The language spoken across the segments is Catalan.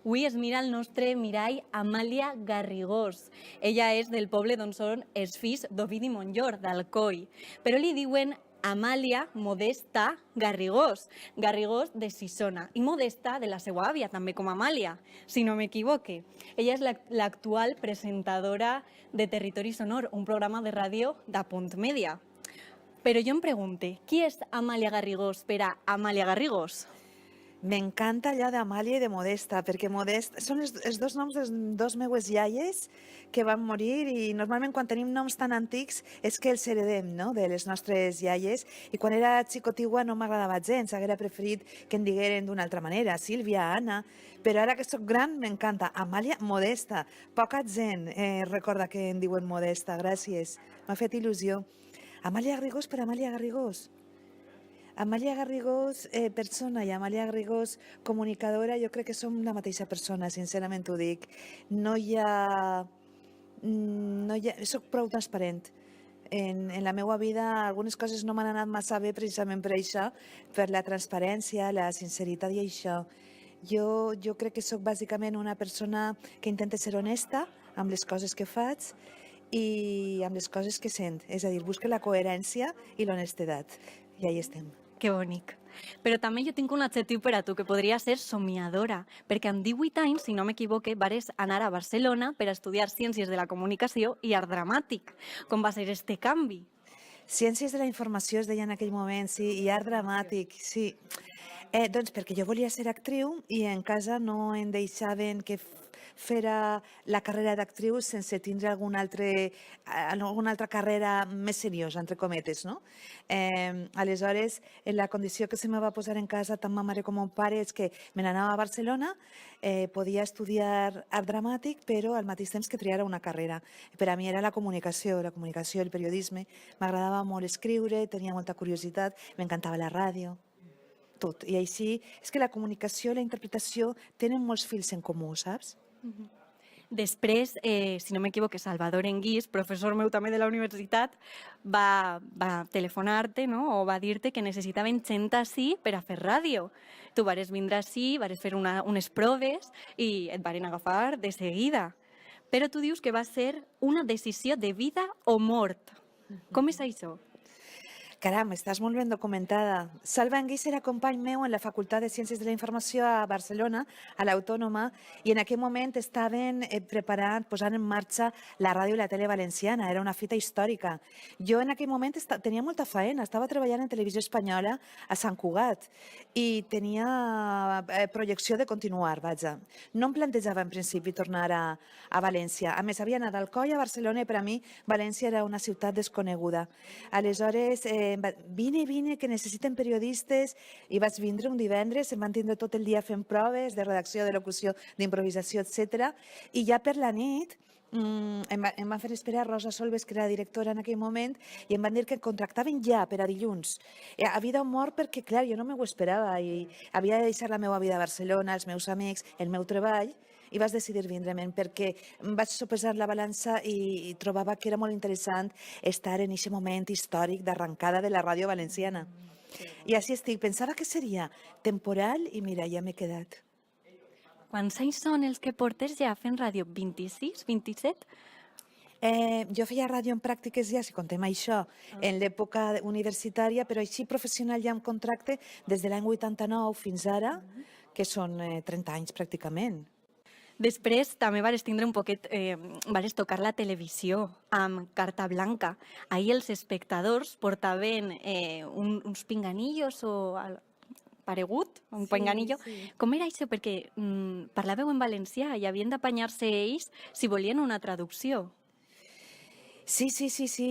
Avui es mira el nostre mirall Amàlia Garrigós. Ella és del poble d'on són els fills d'Ovidi Montllor, d'Alcoi. Però li diuen Amàlia Modesta Garrigós. Garrigós de Sisona i Modesta de la seva àvia, també com Amàlia, si no m'equivoque. Ella és l'actual presentadora de Territori Sonor, un programa de ràdio de Punt Media. Però jo em pregunte, qui és Amàlia Garrigós per a Amàlia Garrigós? M'encanta allò d'Amàlia i de Modesta, perquè Modest són els dos noms de dos meues iaies que van morir i normalment quan tenim noms tan antics és que els heredem, no?, de les nostres iaies. I quan era xicotigua no m'agradava gens, haguera preferit que em digueren d'una altra manera, Sílvia, Anna, però ara que sóc gran m'encanta. Amàlia Modesta, poca gent recorda que em diuen Modesta, gràcies, m'ha fet il·lusió. Amàlia Garrigós per Amàlia Garrigós. Amàlia Garrigós, persona, i Amàlia Garrigós, comunicadora, jo crec que som la mateixa persona, sincerament ho dic. No hi ha... Soc prou transparent. En la meva vida algunes coses no m'han anat massa bé precisament per això, per la transparència, la sinceritat i això. Jo crec que sóc bàsicament una persona que intenta ser honesta amb les coses que faig i amb les coses que sent. És a dir, busca la coherència i l'honestedat. I ahí estem. Que bonic. Però també jo tinc un adjectiu per a tu, que podria ser somiadora, perquè amb 18 anys, si no m'equivoque, vares anar a Barcelona per a estudiar Ciències de la Comunicació i Art Dramàtic. Com va ser este canvi? Ciències de la Informació es deia en aquell moment, sí, i Art Dramàtic, sí. Doncs perquè jo volia ser actriu i en casa no em deixaven que fera la carrera d'actriu sense tindre alguna altra carrera més seriosa, entre cometes, no? Aleshores, la condició que se me va posar en casa tant ma mare com mon pare és que me n'anava a Barcelona, podia estudiar art dramàtic, però al mateix temps que triara una carrera. Per a mi era la comunicació, el periodisme. M'agradava molt escriure, tenia molta curiositat, m'encantava la ràdio. Tot. I així, és que la comunicació i la interpretació tenen molts fils en comú, saps? Després, si no m'equivoque, Salvador Enguís, professor meu també de la universitat, va telefonar-te, no?, o va dir-te que necessitaven gent ací per a fer ràdio. Tu vares vindre ací, vares fer unes proves i et varen agafar de seguida. Però tu dius que va ser una decisió de vida o mort. Com és això? Caram, estàs molt ben documentada. Salva Enguís era company meu en la Facultat de Ciències de la Informació a Barcelona, a l'Autònoma, i en aquell moment estaven preparant, posant en marxa la ràdio i la tele valenciana. Era una fita històrica. Jo en aquell moment tenia molta feina, estava treballant en Televisió Espanyola a Sant Cugat i tenia projecció de continuar, vaja. No em plantejava en principi tornar a València. A més, havia anat a Alcoi, a Barcelona, i per a mi València era una ciutat desconeguda. Aleshores, vine, que necessiten periodistes, i vaig vindre un divendres, em van tindre tot el dia fent proves de redacció, de locució, d'improvisació, etc. I ja per la nit em van fer esperar Rosa Solves, que era directora en aquell moment, i em van dir que em contractaven ja per a dilluns. A vida o mort, perquè clar, jo no m'ho esperava i havia de deixar la meva vida a Barcelona, els meus amics, el meu treball, i vaig decidir vindre'm perquè vaig sopesar la balança i trobava que era molt interessant estar en aquest moment històric d'arrencada de la ràdio valenciana. I així estic. Pensava que seria temporal i mira, ja m'he quedat. Quants anys són els que portes ja fent ràdio? 26, 27? Jo feia ràdio en pràctiques ja, si contem això, en l'època universitària, però així professional ja amb contracte des de l'any 89 fins ara, que són 30 anys pràcticament. Després també vares tindre un poquet, vares tocar la televisió amb Carta Blanca. Ahir els espectadors portaven uns pinganillos o paregut, un pinganillo. Com era això? Perquè parlàveu en valencià i havien d'apanyar-se ells si volien una traducció. Sí.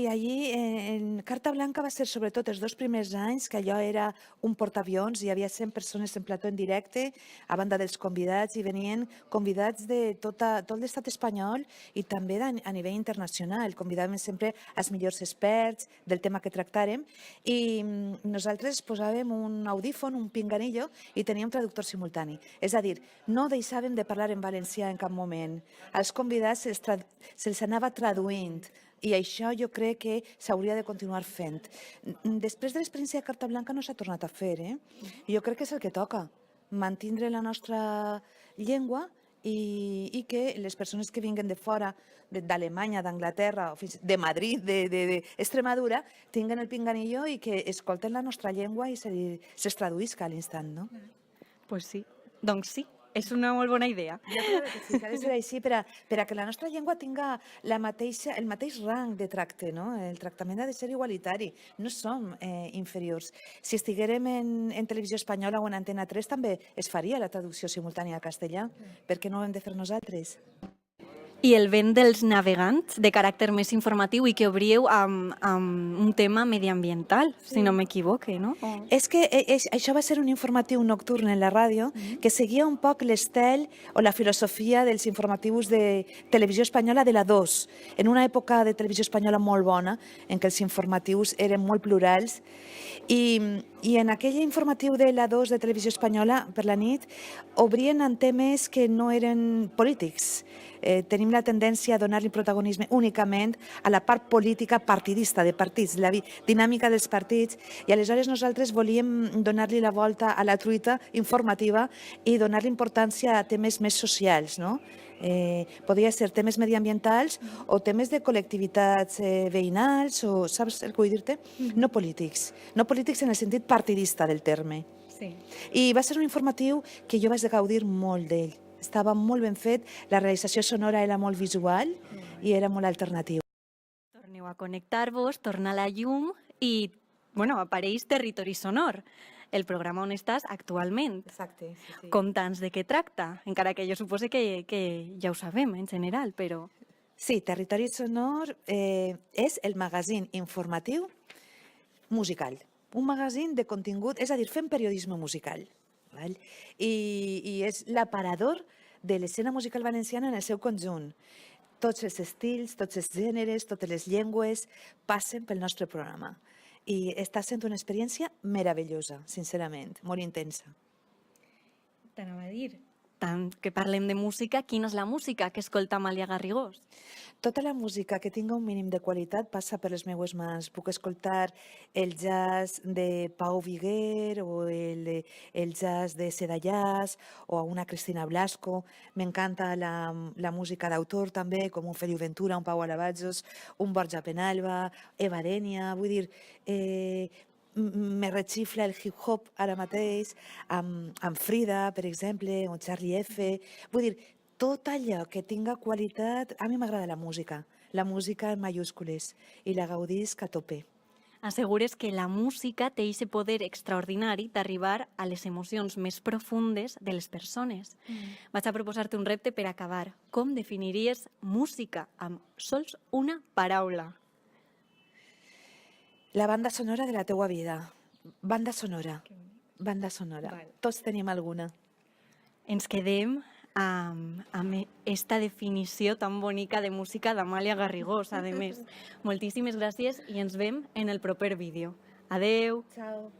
Allí en Carta Blanca va ser sobretot els 2 primers anys que allò era un portaavions, hi havia 100 persones en plató en directe, a banda dels convidats, i venien convidats de tot l'estat espanyol i també a nivell internacional. Convidàvem sempre els millors experts del tema que tractàrem i nosaltres posàvem un audífon, un pinganillo, i teníem traductor simultani. És a dir, no deixàvem de parlar en valencià en cap moment. Als convidats se'ls anava traduint, i això jo crec que s'hauria de continuar fent. Després de l'experiència de Carta Blanca no s'ha tornat a fer, Jo crec que és el que toca, mantindre la nostra llengua i que les persones que vinguen de fora, d'Alemanya, d'Anglaterra, de Madrid, d'Extremadura, tinguen el pinganillo i que escolten la nostra llengua i se'ls traduïsca a l'instant, no? Pues sí, doncs sí, és una molt bona idea. Jo crec que sí, que ha de ser així per a que la nostra llengua tinga el mateix rang de tracte, no? El tractament ha de ser igualitari, no som inferiors. Si estiguérem en televisió espanyola o en Antena 3 també es faria la traducció simultània al castellà. Per què no ho hem de fer nosaltres? I el vent dels navegants, de caràcter més informatiu i que obríeu amb un tema mediambiental, si no m'equivoque, no? És que això va ser un informatiu nocturn en la ràdio que seguia un poc l'estel o la filosofia dels informatius de televisió espanyola de la 2, en una època de televisió espanyola molt bona, en què els informatius eren molt plurals, i en aquell informatiu de la 2 de televisió espanyola, per la nit, obrien en temes que no eren polítics. Tenim la tendència a donar-li protagonisme únicament a la part política partidista de partits, la dinàmica dels partits, i aleshores nosaltres volíem donar-li la volta a la truita informativa i donar-li importància a temes més socials, no? Podria ser temes mediambientals o temes de col·lectivitats veïnals o, saps el que vull dir-te? No polítics en el sentit partidista del terme. Sí. I va ser un informatiu que jo vaig gaudir molt d'ell. Estava molt ben fet, la realització sonora era molt visual i era molt alternatiu. Torneu a connectar-vos, torna la llum i, bueno, apareix Territori Sonor, el programa on estàs actualment. Exacte. Sí. Conta'ns de què tracta, encara que jo supose que ja ho sabem en general, però... Sí, Territori Sonor és el magazín informatiu musical. Un magazín de contingut, és a dir, fem periodisme musical. I és l'aparador de l'escena musical valenciana en el seu conjunt. Tots els estils, tots els gèneres, totes les llengües passen pel nostre programa. I està sent una experiència meravellosa, sincerament, molt intensa. T'anava a dir, tant que parlem de música, quina és la música que escolta Amàlia Garrigós? Tota la música que tinga un mínim de qualitat passa per les meues mans. Puc escoltar el jazz de Pau Viguer o el jazz de Seda Jazz o a una Cristina Blasco. M'encanta la música d'autor també, com un Feliu Ventura, un Pau Alabajos, un Borja Penalba, Eva Denia. Vull dir, me rechifla el hip-hop ara mateix, amb Frida, per exemple, o Charlie F. Vull dir, tot allò que tinga qualitat... A mi m'agrada la música en mayúscules, i la gaudisc a tope. Assegures que la música té aquest poder extraordinari d'arribar a les emocions més profundes de les persones. Vaig a proposar-te un repte per acabar. Com definiries música amb sols una paraula? La banda sonora de la teua vida. Banda sonora. Banda sonora. Vale. Tots tenim alguna. Ens quedem amb esta definició tan bonica de música d'Amàlia Garrigós, a més. Moltíssimes gràcies i ens veiem en el proper vídeo. Adeu! Ciao.